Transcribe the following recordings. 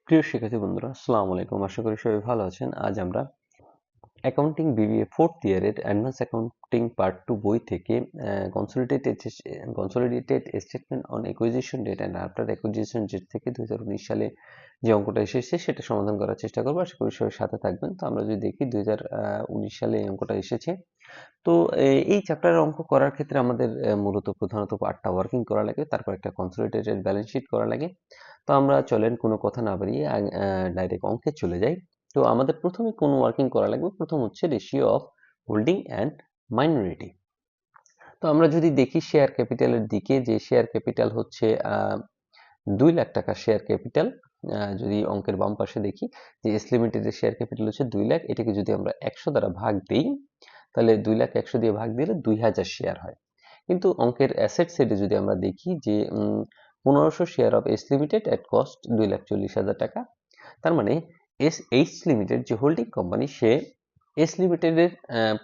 প্রিয় শিক্ষার্থী বন্ধুরা, আসসালামু আলাইকুম। আশা করি সবাই ভালো আছেন। আজ আমরা অ্যাকাউন্টিং বিবিএ 4th ইয়ারের অ্যাডভান্স অ্যাকাউন্টিং পার্ট 2 বই থেকে consolidated statement on acquisition date and after acquisition date থেকে 2019 সালে যে অঙ্কটা এসেছে সেটা সমাধান করার চেষ্টা করব। আশা করি সবাই সাথে থাকবেন। তো আমরা যদি দেখি 2019 সালে এই অঙ্কটা এসেছে। তো এই চ্যাপ্টারের অঙ্ক করার ক্ষেত্রে আমাদের মূলত প্রধানত পার্টটা ওয়ার্কিং করা লাগে, তারপর একটা কনসোলিডেটেড ব্যালেন্স শিট করা লাগে। তো আমরা চলেন কোনো কথা না বাড়িয়ে ডাইরেক্ট অঙ্কে চলে যাই। তো আমাদের প্রথমে কোন ওয়ার্কিং করা লাগবে? প্রথম হচ্ছে ratio of holding and minority. তো আমরা যদি দেখি শেয়ার ক্যাপিটালের দিকে, যে শেয়ার ক্যাপিটাল হচ্ছে 2 লাখ টাকা শেয়ার ক্যাপিটাল। যদি অঙ্কের বাম পাশে দেখি যে এস লিমিটেডের শেয়ার ক্যাপিটাল হচ্ছে 2 লাখ, এটাকে যদি আমরা 100 দ্বারা ভাগ দিই তাহলে 2 লাখ 100 দিয়ে ভাগ দিলে 2000 শেয়ার হয়। কিন্তু অঙ্কের অ্যাসেট সাইডে যদি আমরা দেখি যে 1500 share of S limited at cost 2,40,000 টাকা। তার মানে এইচ লিমিটেড যে হোল্ডিং কোম্পানি, সে এস লিমিটেডের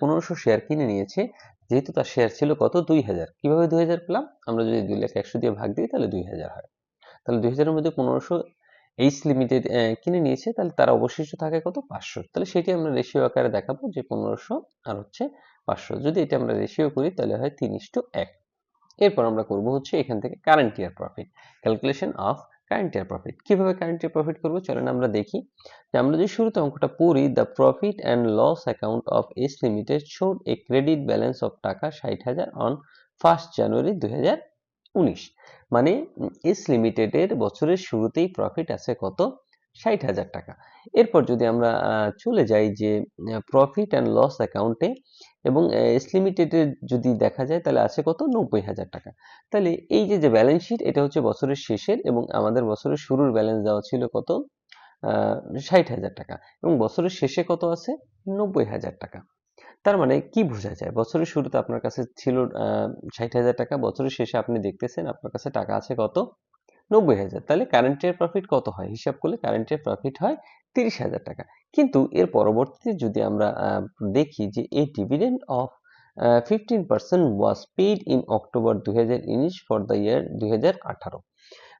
1500 শেয়ার কিনে নিয়েছে, যেহেতু তার শেয়ার ছিল কত 2000। কিভাবে 2000 পেলাম? আমরা যদি 2 লাখ 100 দিয়ে ভাগ দিই তাহলে 2000 হয়। তাহলে 2000-এর মধ্যে 1500 এইচ লিমিটেড কিনে নিয়েছে, তাহলে তার অবশিষ্ট থাকে কত 500। তাহলে সেটি আমরা রেশিও আকারে দেখাবো যে 1500 আর হচ্ছে 500। যদি এটা আমরা রেশিও করি তাহলে হয় 3:1। এরপর আমরা করব হচ্ছে এখান থেকে current year profit, calculation of current year profit. কিভাবে কারেন্ট ইয়ার প্রফিট করব চলেন আমরা দেখি। যে আমরা যদি শুরুতে অঙ্কটা পড়ি, the profit and loss account of S limited showed a credit balance of টাকা 60,000 অন 1 জানুয়ারি 2019। মানে এস লিমিটেডের বছরের শুরুতেই প্রফিট আছে কত 60,000 টাকা। এরপর যদি আমরা চলে যাই যে প্রফিট অ্যান্ড লস অ্যাকাউন্টে, এবং এস লিমিটেডের যদি দেখা যায় তাহলে আছে কত 90,000 টাকা। তাহলে এই যে ব্যালেন্স শিট, এটা হচ্ছে বছরের শেষের, এবং আমাদের বছরের শুরুর ব্যালেন্স দেওয়া ছিল কত 60,000 টাকা, এবং বছরের শেষে কত আছে 90,000 টাকা। তার মানে কি বোঝা যায়? বছরের শুরুতে আপনার কাছে ছিল 60,000 টাকা, বছরের শেষে আপনি দেখতেছেন আপনার কাছে টাকা আছে কত 90,000। তাহলে কারেন্ট ইয়ার প্রফিট কত হয়? হিসাব করলে কারেন্ট ইয়ার প্রফিট হয় 30,000 টাকা। কিন্তু এর পরবর্তীতে যদি আমরা দেখি যে a dividend of 15% was paid in October 2019 for the year 2018।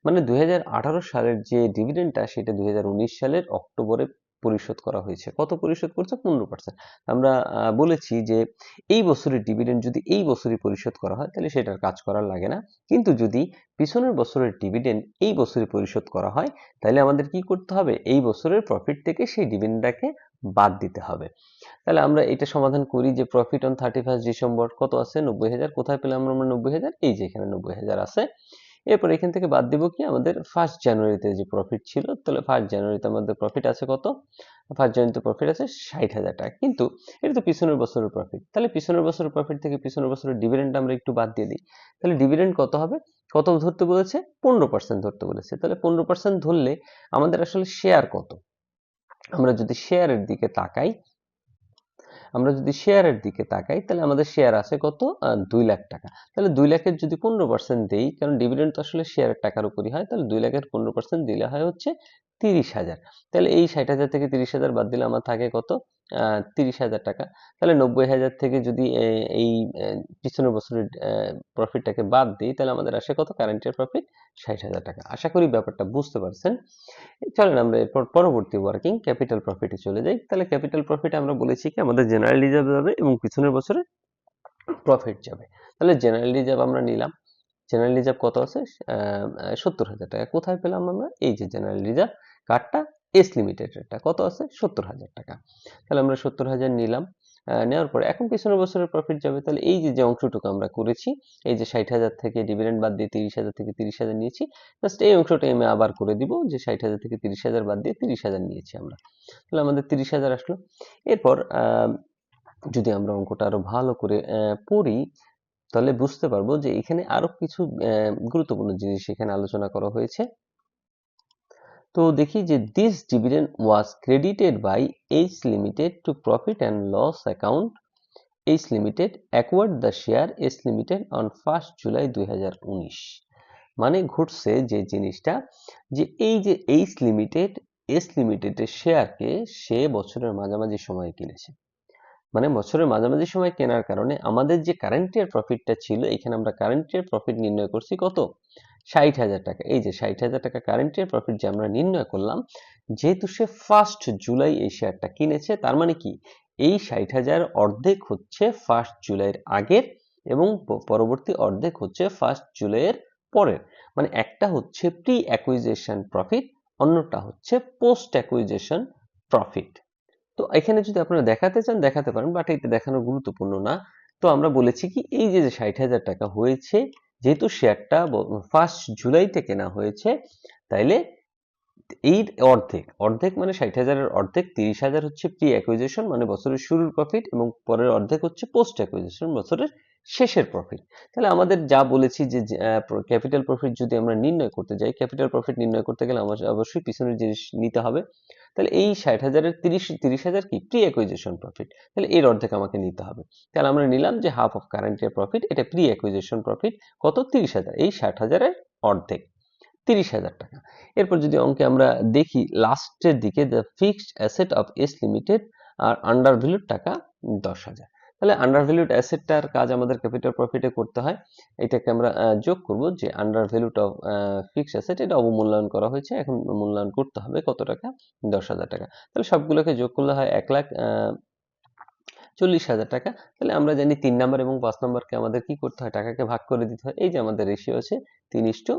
মানে 2018 সালের যে ডিভিডেন্ডটা সেটা 2019 সালের অক্টোবরে পরিশোধ করা হয়েছে। কত পরিশোধ করছে? 15%। আমরা বলেছি যে এই বছরের ডিভিডেন্ড যদি এই বছরই পরিশোধ করা হয় তাহলে সেটার কাজ করার লাগে না। কিন্তু যদি পিছনের বছরের ডিভিডেন্ড এই বছরই পরিশোধ করা হয় তাহলে আমাদের কি করতে হবে? এই বছরের প্রফিট থেকে সেই ডিভিডেন্ডটাকে বাদ দিতে হবে। তাহলে আমরা এটা সমাধান করি যে প্রফিট অন 31 ডিসেম্বর কত আছে 90,000। কোথায় পেলাম আমরা 90,000? এই যে এখানে 90,000 আছে। এরপর এখান থেকে বাদ দিব কি আমাদের 1 জানুয়ারিতে যে প্রফিট ছিল। তাহলে 1 জানুয়ারিতে আমাদের প্রফিট আছে কত? 1 জানুয়ারিতে প্রফিট আছে 60,000 টাকা। কিন্তু এটা তো পিছনের বছরের প্রফিট। তাহলে পিছনের বছরের প্রফিট থেকে পিছনের বছরের ডিভিডেন্ড আমরা একটু বাদ দিয়ে দিই। তাহলে ডিভিডেন্ড কত হবে? কত ধরতে বলেছে? 15% ধরতে বলেছে। তাহলে 15% ধরলে আমাদের আসলে শেয়ার কত? আমরা যদি শেয়ারের দিকে তাকাই, তাহলে আমাদের শেয়ার আছে কত 2 লাখ টাকা। তাহলে 2 লাখের যদি 15% দেই, কারণ ডিভিডেন্ড তো আসলে শেয়ারের টাকার উপরই হয়, তাহলে 2 লাখের 15% দিলে হয় হচ্ছে 30,000। তাহলে এই 60,000 থেকে 30,000 বাদ দিলে আমার থাকে কত 30,000 টাকা। তাহলে 90,000 থেকে যদি এই পিছনের বছরের প্রফিটটাকে বাদ দিই তাহলে আমাদের আসে কত কারেন্ট ইয়ার প্রফিট 60,000 টাকা। আশা করি ব্যাপারটা বুঝতে পারছেন। চলেন আমরা এরপর পরবর্তী ওয়ার্কিং ক্যাপিটাল প্রফিটে চলে যাই। তাহলে ক্যাপিটাল প্রফিট আমরা বলেছি কি আমাদের জেনারেল রিজার্ভ যাবে এবং পিছনের বছরে প্রফিট যাবে। তাহলে জেনারেল রিজার্ভ আমরা নিলাম। জেনারেল রিজার্ভ কত আছে 70,000 টাকা। কোথায় পেলাম আমরা? এই যে জেনারেল রিজার্ভ কার্ডটা এস লিমিটেডেরটা কত আছে 70,000 টাকা। তাহলে আমরা 70,000 নিলাম। নেওয়ার পরে এখন পিছনের বছরের প্রফিট যাবে। তাহলে এই যে অংশটুকু আমরা করেছি, এই যে 60,000 থেকে ডিভিডেন্ড বাদ দিয়ে 30,000 থেকে 30,000 নিয়েছি, জাস্ট এই অংশটা আমি আবার করে দিব যে 60,000 থেকে 30,000 বাদ দিয়ে 30,000 নিয়েছি আমরা। তাহলে আমাদের 30,000 আসলো। এরপর যদি আমরা অঙ্কটা আরো ভালো করে পড়ি তাহলে বুঝতে পারবো যে এখানে আরো কিছু গুরুত্বপূর্ণ জিনিস এখানে আলোচনা করা হয়েছে। তো দেখি যে this dividend was credited by H limited to profit and loss account. H limited acquired the share S limited on 1 July 2019। মানে ঘটছে যে জিনিসটা, যে এই যে এইচ লিমিটেড এস লিমিটেডের শেয়ারকে সে বছরের মাঝামাঝি সময়ে কিনেছে। মানে বছরের মাঝামাঝি সময় কেনার কারণে আমাদের যে কারেন্ট ইয়ার প্রফিটটা ছিল, এখানে আমরা কারেন্ট ইয়ার প্রফিট নির্ণয় করছি কত, 60,000 টাকা। এই যে 60,000 টাকা কারেন্ট ইয়ার প্রফিট যে আমরা নির্ণয় করলাম, যেহেতু সে 1 জুলাই এই শেয়ারটা কিনেছে, তার মানে কি এই 60,000 অর্ধেক হচ্ছে 1 জুলাইয়ের আগের এবং পরবর্তী অর্ধেক হচ্ছে 1 জুলাইয়ের পরের। মানে একটা হচ্ছে প্রি অ্যাকুইজিশন প্রফিট, অন্যটা হচ্ছে পোস্ট অ্যাকুইজিশন প্রফিট। তো এখানে যদি আপনারা দেখাতে চান দেখাতে পারেন, বাট এটা দেখানো গুরুত্বপূর্ণ না। তো আমরা বলেছি কি এই যে 60,000 টাকা হয়েছে, যেহেতু শেয়ারটা 1 জুলাইতে কেনা হয়েছে, তাইলে এই অর্ধেক মানে 60,000-এর অর্ধেক 30,000 হচ্ছে প্রি অ্যাকুইজিশন মানে বছরের শুরুর প্রফিট, এবং পরের অর্ধেক হচ্ছে পোস্ট অ্যাকুইজিশন বছরের শেষের প্রফিট। তাহলে আমাদের যা বলেছি যে ক্যাপিটাল প্রফিট যদি আমরা নির্ণয় করতে যাই, ক্যাপিটাল প্রফিট নির্ণয় করতে গেলে আমাদের অবশ্যই পিছনের জিনিস নিতে হবে। তাহলে এই 60,000-এর 30,000 কি প্রি অ্যাকুইজিশন প্রফিট, তাহলে এর অর্ধেক আমাকে নিতে হবে। তাহলে আমরা নিলাম যে half of current year profit, এটা প্রি অ্যাকুইজিশন প্রফিট কত, 30,000, এই 60,000-এর অর্ধেক 30,000 টাকা। এরপর যদি অঙ্কে আমরা দেখি লাস্টের দিকে, the fixed asset of S limited are under valued টাকা 10,000। তাহলে আন্ডার ভ্যালুড অ্যাসেটটার কাজ আমাদের ক্যাপিটাল প্রফিটে করতে হয়। এটাকে আমরা যোগ করব যে under valued of fixed asset, এটা অবমূল্যায়ন করা হয়েছে, এখন মূল্যায়ন করতে হবে কত টাকা, 10,000 টাকা। তাহলে সবগুলোকে যোগ করলে হয় 1,40,000 টাকা। তাহলে আমরা জানি 3 নাম্বার এবং 5 নাম্বারকে আমাদের কি করতে হয়, টাকাকে ভাগ করে দিতে হয়। এই যে আমাদের রেশিও আছে 3:1।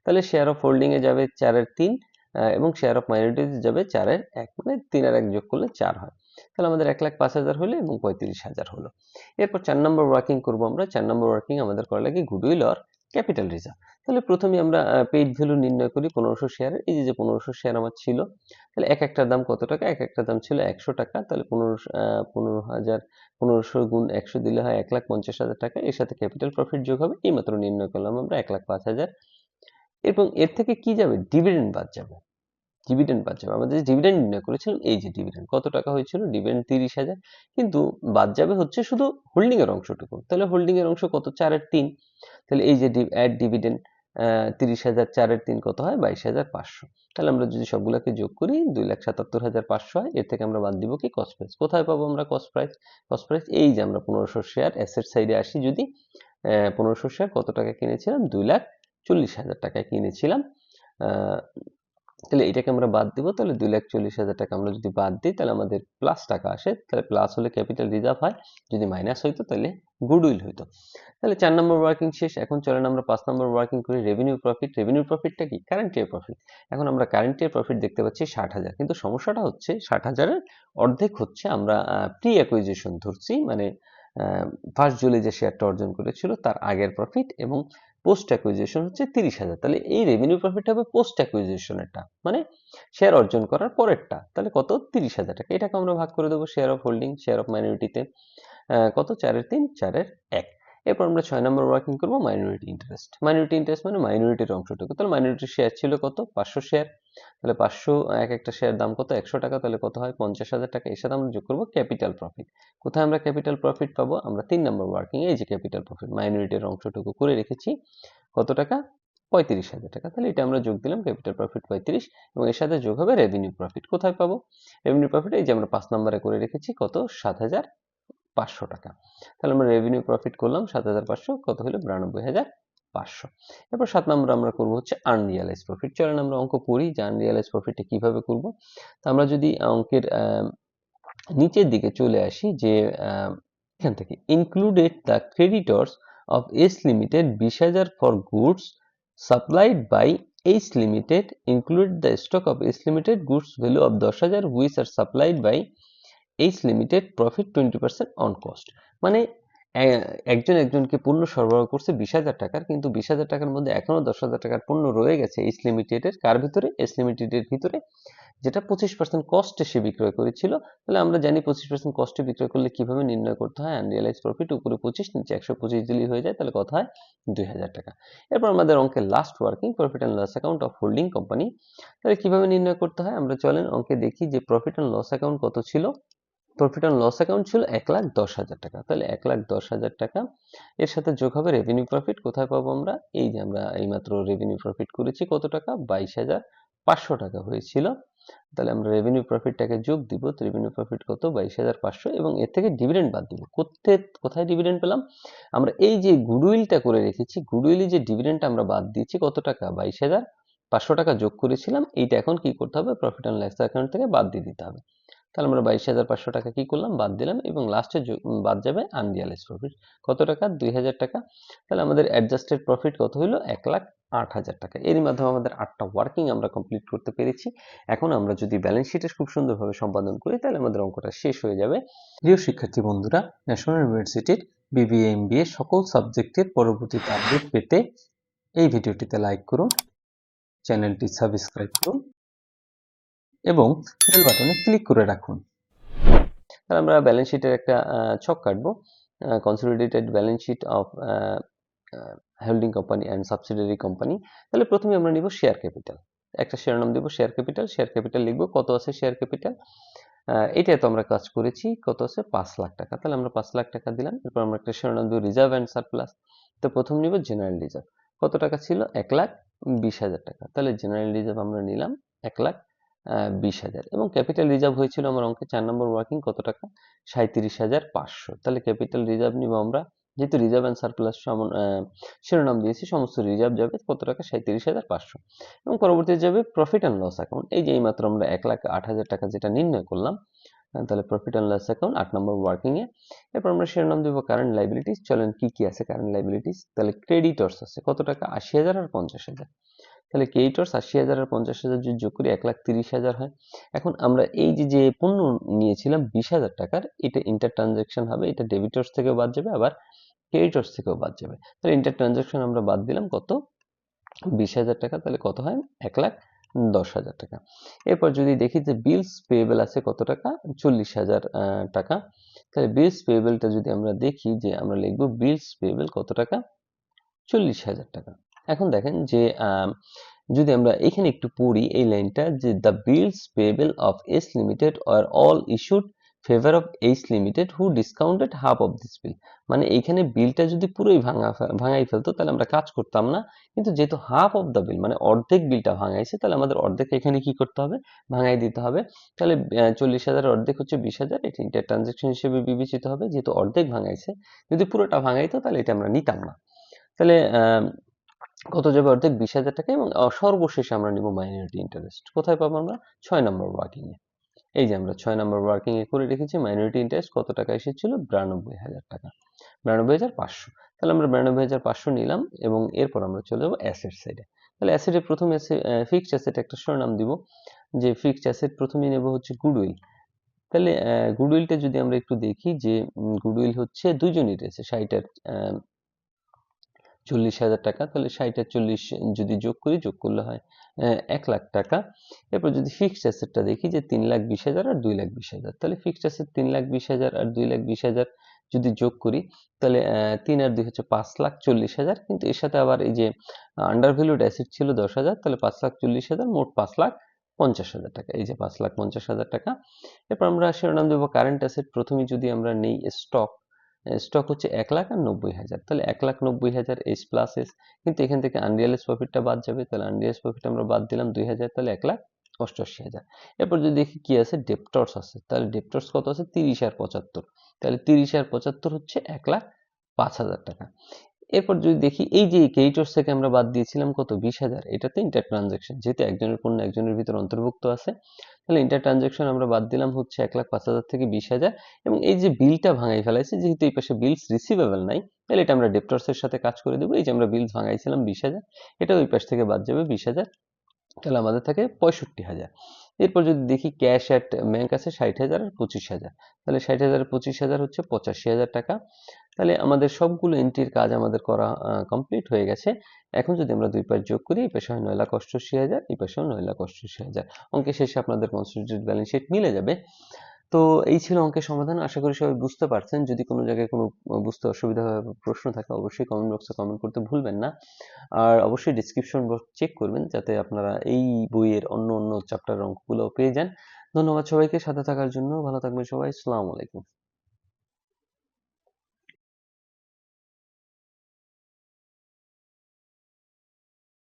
তাহলে শেয়ার অফ হোল্ডিং এ যাবে 4-এর 3 এবং শেয়ার অফ মাইনরিটিতে যাবে 4-এর 1, মানে 3 আর 1 যোগ করলে 4 হয়। তাহলে আমাদের 1,05,000 হলো এবং 35,000 হলো। এরপর 4 নম্বর ওয়ার্কিং করব আমরা। 4 নম্বর ওয়ার্কিং আমাদের করা লাগে গুডউইল অর ক্যাপিটাল রিজার্ভ। তাহলে প্রথমেই আমরা পেইড ভ্যালু নির্ণয় করি 1500 শেয়ারের। এই যে 1500 শেয়ার আমার ছিল, তাহলে এক একটার দাম কত টাকা, এক একটার দাম ছিল 100 টাকা। তাহলে 1500 গুণ 100 দিলে হয় 1,50,000 টাকা। এর সাথে ক্যাপিটাল প্রফিট যোগ হবে, এইমাত্র নির্ণয় করলাম আমরা 1,05,000। এবং এর থেকে কি যাবে, ডিভিডেন্ড বাদ যাবে। ডিভিডেন্ড বাদ যাবে, আমাদের যে ডিভিডেন্ড নির্ণয় করেছিলাম, এই যে ডিভিডেন্ড কত টাকা হয়েছিল, ডিভিডেন্ড 30,000, কিন্তু বাদ যাবে হচ্ছে শুধু হোল্ডিং এর অংশটুকু। তাহলে হোল্ডিং এর অংশ কত, 4-এর 3। তাহলে এই যে অ্যাড ডিভিডেন্ড 30,000, 4-এর 3 কত হয়, 22,500। তাহলে আমরা যদি সবগুলোকে যোগ করি 2,77,500 হয়। এর থেকে আমরা বাদ দিব কি, কস্ট প্রাইস। কোথায় পাবো আমরা কস্ট প্রাইস, কস্ট প্রাইস এই যে আমরা 1500 শেয়ার অ্যাসেট সাইডে আসি, যদি 1500 শেয়ার কত টাকা কিনেছিলাম, 2,40,000 টাকায় কিনেছিলাম। তাহলে এটাকে আমরা বাদ দিব, তাহলে 2,40,000 টাকা আমরা যদি বাদ দিই, তাহলে আমাদের প্লাস টাকা আসে। তাহলে প্লাস হলে ক্যাপিটাল রিজার্ভ হয়, যদি মাইনাস হইতো তাহলে গুডউইল হইতো। তাহলে 4 নম্বর ওয়ার্কিং শেষ। এখন চলেন আমরা 5 নম্বর ওয়ার্কিং করি, রেভিনিউ প্রফিট। রেভিনিউ প্রফিটটা কি, কারেন্ট ইয়ার প্রফিট। এখন আমরা কারেন্ট ইয়ার প্রফিট দেখতে পাচ্ছি 60,000, কিন্তু সমস্যাটা হচ্ছে 60,000-এর অর্ধেক হচ্ছে আমরা প্রি অ্যাকুইজিশন ধরছি, মানে 1 জুলাই যে শেয়ারটা অর্জন করেছিল তার আগের প্রফিট, এবং পোস্ট অ্যাকুইজিশন হচ্ছে 30,000। তাহলে এই রেভিনিউ প্রফিট হবে পোস্ট অ্যাকুইজিশনেরটা, মানে শেয়ার অর্জন করার পরেরটা। তাহলে কত, 30,000 টাকা। এটাকে আমরা ভাগ করে দেবো share of holding, share of মাইনরিটিতে। কত, 4-এর 3, 4-এর 1। এরপর আমরা 6 নম্বর ওয়ার্কিং করবো মাইনরিটি ইন্টারেস্ট। মাইনরিটি ইন্টারেস্ট মানে মাইনরিটির অংশটুকু। তাহলে মাইনরিটির শেয়ার ছিল কত, 500 শেয়ার। তাহলে 500, এক একটা শেয়ার দাম কত, 100 টাকা। তাহলে কত হয়, 50,000 টাকা। এর সাথে আমরা যোগ করবো ক্যাপিটাল প্রফিট। কোথায় আমরা ক্যাপিটাল প্রফিট পাবো, আমরা 3 নম্বর ওয়ার্কিং, এই যে ক্যাপিটাল প্রফিট মাইনরিটির অংশটুকু করে রেখেছি কত টাকা, 35,000 টাকা। তাহলে এটা আমরা যোগ দিলাম ক্যাপিটাল প্রফিট 35, এবং এর সাথে যোগ হবে রেভিনিউ প্রফিট। কোথায় পাবো রেভিনিউ প্রফিট, এই যে আমরা 5 নম্বরে করে রেখেছি কত, 7,500 টাকা। তাহলে আমরা রেভিনিউ প্রফিট করলাম 7,500, কত হলো, 92,500। এরপর 7 নম্বর আমরা করব হচ্ছে আনরিয়ালাইজ প্রফিট। চলেন আমরা অঙ্ক করি যে আনরিয়ালাইজ প্রফিটটা কিভাবে করব। তো আমরা যদি অঙ্কের নিচের দিকে চলে আসি, যে এখান থেকে included the creditors of S Limited 20,000 for goods supplied by S Limited, include the stock of S Limited goods value of 10,000 which are supplied by S Limited, profit 20% on cost। মানে একজন একজনকে পণ্য সরবরাহ করছে 20,000 টাকার, কিন্তু 20,000 টাকার মধ্যে এখনো 10,000 টাকার পণ্য রয়ে গেছে এস লিমিটেডের, কার ভিতরে, এস লিমিটেডের ভিতরে, যেটা 25% কস্টে সে বিক্রয় করেছিল। তাহলে আমরা জানি 25% কস্টে বিক্রয় করলে কিভাবে নির্ণয় করতে হয়, আনরিয়ালাইজ প্রফিট উপরে 25, নিচে 125 দিলেই হয়ে যায়। তাহলে কথা হয় 2,000 টাকা। এরপর আমাদের অঙ্কের last working, profit and loss account of holding company. তাহলে কিভাবে নির্ণয় করতে হয়, আমরা চলেন অঙ্কে দেখি যে প্রফিট অ্যান্ড লস অ্যাকাউন্ট কত ছিল। প্রফিট অ্যান্ড লস অ্যাকাউন্ট ছিল 1,10,000 টাকা। তাহলে 1,10,000 টাকা, এর সাথে যোগ হবে রেভিনিউ প্রফিট। কোথায় পাবো আমরা, এই যে আমরা এইমাত্র রেভিনিউ প্রফিট করেছি কত টাকা, 22,500 টাকা হয়েছিল। তাহলে আমরা রেভিনিউ প্রফিটটাকে যোগ দিব, তো রেভিনিউ প্রফিট কত 22,500 এবং এর থেকে ডিভিডেন্ড বাদ দিব। কোথায় ডিভিডেন্ড পেলাম, আমরা এই যে গুডউইলটা করে রেখেছি, গুডউইলে যে ডিভিডেন্ডটা আমরা বাদ দিয়েছি কত টাকা 22,500 টাকা যোগ করেছিলাম, এইটা এখন কি করতে হবে প্রফিট অ্যান্ড লস অ্যাকাউন্ট থেকে বাদ দিয়ে দিতে হবে। তাহলে আমরা 22,500 টাকা কি করলাম বাদ দিলাম এবং লাস্টে বাদ যাবে আনরিয়ালাইজড প্রফিট কত টাকা 2,000 টাকা। তাহলে আমাদের অ্যাডজাস্টেড প্রফিট কত হলো 1,08,000 টাকা। এরই মাধ্যমে আমাদের 8টা ওয়ার্কিং আমরা কমপ্লিট করতে পেরেছি। এখন আমরা যদি ব্যালেন্স শিটে খুব সুন্দরভাবে সম্পাদন করি তাহলে আমাদের অঙ্কটা শেষ হয়ে যাবে। প্রিয় শিক্ষার্থী বন্ধুরা, ন্যাশনাল ইউনিভার্সিটির বিবিএ এমবিএ সকল সাবজেক্টের পরবর্তীতে আপডেট পেতে এই ভিডিওটিতে লাইক করুন, চ্যানেলটি সাবস্ক্রাইব করুন এবং বেল বাটনে ক্লিক করে রাখুন। তাহলে আমরা ব্যালেন্স শিটের একটা ছক কাটবো, consolidated balance sheet of holding company and subsidiary company. তাহলে প্রথমে আমরা নিব শেয়ার ক্যাপিটাল, একটা শিরোনাম দেব শেয়ার ক্যাপিটাল লিখবো কত আছে শেয়ার ক্যাপিটাল, এটা তো আমরা কাজ করেছি, কত আছে 5 লাখ টাকা। তাহলে আমরা 5 লাখ টাকা দিলাম। এরপর আমরা একটা শিরোনাম দেব রিজার্ভ অ্যান্ড সারপ্লাস। তো প্রথম নিব জেনারেল রিজার্ভ, কত টাকা ছিল 1,20,000 টাকা। তাহলে জেনারেল রিজার্ভ আমরা নিলাম 1,20,000 এবং ক্যাপিটাল রিজার্ভ হয়েছিল আমার অঙ্কে 4 নম্বর ওয়ার্কিং কত টাকা 37,500। তাহলে ক্যাপিটাল রিজার্ভ নিব আমরা, যেহেতু রিজার্ভ অ্যান্ড সারপ্লাস শিরোনাম দিয়েছি, সমস্ত রিজার্ভ যাবে কত টাকা 37,500 এবং পরবর্তীতে যাবে প্রফিট অ্যান্ড লস অ্যাকাউন্ট। এই যে এইমাত্র আমরা 1,08,000 টাকা যেটা নির্ণয় করলাম, তাহলে প্রফিট অ্যান্ড লস অ্যাকাউন্ট 8 নম্বর ওয়ার্কিং এ। এরপর আমরা শিরোনাম দেব কারেন্ট লাইবিলিটিস। চলেন কি কি আছে কারেন্ট লাইবিলিটিস। তাহলে ক্রেডিটর্স আছে কত টাকা 80,000 আর 50,000। তাহলে ক্রেডিটর্স 80,000 আর 50,000 যদি যোগ করি 1,30,000 হয়। এখন আমরা এই যে পণ্য নিয়েছিলাম 20,000 টাকার, এটা ইন্টার ট্রানজাকশন হবে, এটা ডেবিটর্স থেকেও বাদ যাবে আবার ক্রেডিটর্স থেকেও বাদ যাবে। তাহলে ইন্টার ট্রানজাকশন আমরা বাদ দিলাম কত 20,000 টাকা, তাহলে কত হয় 1,10,000 টাকা। এরপর যদি দেখি যে বিলস পেয়েবল আছে কত টাকা 40,000 টাকা। তাহলে বিলস পেয়েবলটা যদি আমরা দেখি যে আমরা লিখবো বিলস পেয়েবল কত টাকা 40,000 টাকা। এখন দেখেন যে যদি আমরা এখানে একটু পড়ি এই লাইনটা, যে the bills payable of S limited are all issued favour of H limited who discounted half of this bill. মানে এইখানে বিলটা যদি পুরোই ভাঙাই ফেলতো তাহলে আমরা কাজ করতাম না, কিন্তু যেহেতু হাফ অফ দ্য বিল মানে অর্ধেক বিলটা ভাঙাইছে, তাহলে আমাদের অর্ধেক এখানে কি করতে হবে ভাঙাই দিতে হবে। তাহলে 40,000 অর্ধেক হচ্ছে 20,000, এটা ইন্টার ট্রানজাকশন হিসেবে বিবেচিত হবে যেহেতু অর্ধেক ভাঙাইছে। যদি পুরোটা ভাঙাইতো তাহলে এটা আমরা নিতাম না। তাহলে কত যাবে অর্ধেক 20,000 টাকা এবং সর্বশেষে আমরা নিব মাইনরিটি ইন্টারেস্ট। কোথায় পাবো আমরা 6 নম্বর ওয়ার্কিং এ। এই যে আমরা 6 নম্বর ওয়ার্কিং এ করে রেখেছি মাইনরিটি ইন্টারেস্ট কত টাকা এসেছিল 92,000 টাকা, 92,500। তাহলে আমরা 92,500 নিলাম এবং এরপর আমরা চলে যাব অ্যাসেট সাইডে। তাহলে অ্যাসেটে প্রথমে ফিক্সড অ্যাসেট একটা শিরোনাম দিব, যে ফিক্সড অ্যাসেট প্রথমেই নেব হচ্ছে গুডউইল। তাহলে গুডউইলটা যদি আমরা একটু দেখি যে গুডউইল হচ্ছে দুইজনই রয়েছে 60 আর 40,000 টাকা। তাহলে 60 আর 40 যদি যোগ করি, যোগ করলে হয় 1 লাখ টাকা। এরপর যদি ফিক্সড অ্যাসেটটা দেখি যে 3,20,000 আর 2,20,000। তাহলে ফিক্সড অ্যাসেট 3,20,000 আর 2,20,000 যদি যোগ করি তাহলে 3 আর 2 হচ্ছে 5,40,000, কিন্তু এর সাথে আবার এই যে আন্ডার ভ্যালুড অ্যাসেট ছিল 10,000, তাহলে 5,40,000 মোট 5,50,000 টাকা। এই যে 5,50,000 টাকা। এরপর আমরা শিরোনাম দেব কারেন্ট অ্যাসেট। প্রথমেই যদি আমরা নেই স্টক হচ্ছে 1,90,000। তাহলে 1,90,000 এস প্লাস এস, কিন্তু এখান থেকে আনরিয়ালাইজ প্রফিটটা বাদ যাবে, তাহলে আনরিয়ালাইজ প্রফিট আমরা বাদ দিলাম 2,000, তাহলে 1,88,000। এরপর যদি দেখি কি আছে ডেপ্টর্স আছে, তাহলে ডেপ্টর্স কত আছে 30 আর 75। তাহলে 30 আর 75 হচ্ছে 1,05,000 টাকা। এরপর যদি দেখি এই যে ক্রেডিটর্স থেকে আমরা বাদ দিয়েছিলাম কত 20,000, এটাতে ইন্টার ট্রানজাকশন, যেহেতু একজনের পণ্য একজনের ভিতর অন্তর্ভুক্ত আছে, তাহলে ইন্টার ট্রানজাকশন আমরা বাদ দিলাম হচ্ছে 1,05,000 থেকে 20,000 এবং এই যে বিলটা ভাঙাই ফেলাইছে, যেহেতু এই পাশে বিলস রিসিভেবল নাই, তাহলে এটা আমরা ডেপ্টর্সের সাথে কাজ করে দেবো। এই যে আমরা বিলস ভাঙাইছিলাম 20,000, এটা ওই পাশ থেকে বাদ যাবে 20,000, তাহলে আমাদের থাকে 65,000। এরপর যদি দেখি ক্যাশ অ্যাট ব্যাংক আছে 60,000 আর 25,000, তাহলে 60,000 আর 25,000 হচ্ছে 85,000 টাকা। তাহলে আমাদের সবগুলো এন্ট্রির কাজ আমাদের করা কমপ্লিট হয়ে গেছে। এখন যদি আমরা দুই পাশ যোগ করি, এই পাশে হয় 9,88,000, এই পাশেও 9,88,000। অঙ্কের শেষে আপনাদের কনসলিডেটেড ব্যালেন্স শিট মিলে যাবে। তো এই ছিল অঙ্কের সমাধান। আশা করি সবাই বুঝতে পারছেন। যদি কোনো জায়গায় কোনো বুঝতে অসুবিধা হয় বা প্রশ্ন থাকে অবশ্যই কমেন্ট বক্সে কমেন্ট করতে ভুলবেন না। আর অবশ্যই ডেসক্রিপশন বক্স চেক করবেন যাতে আপনারা এই বইয়ের অন্য চ্যাপ্টারের অঙ্কগুলো পেয়ে যান। ধন্যবাদ সবাইকে সাথে থাকার জন্য। ভালো থাকবেন সবাই। আসসালামু আলাইকুম।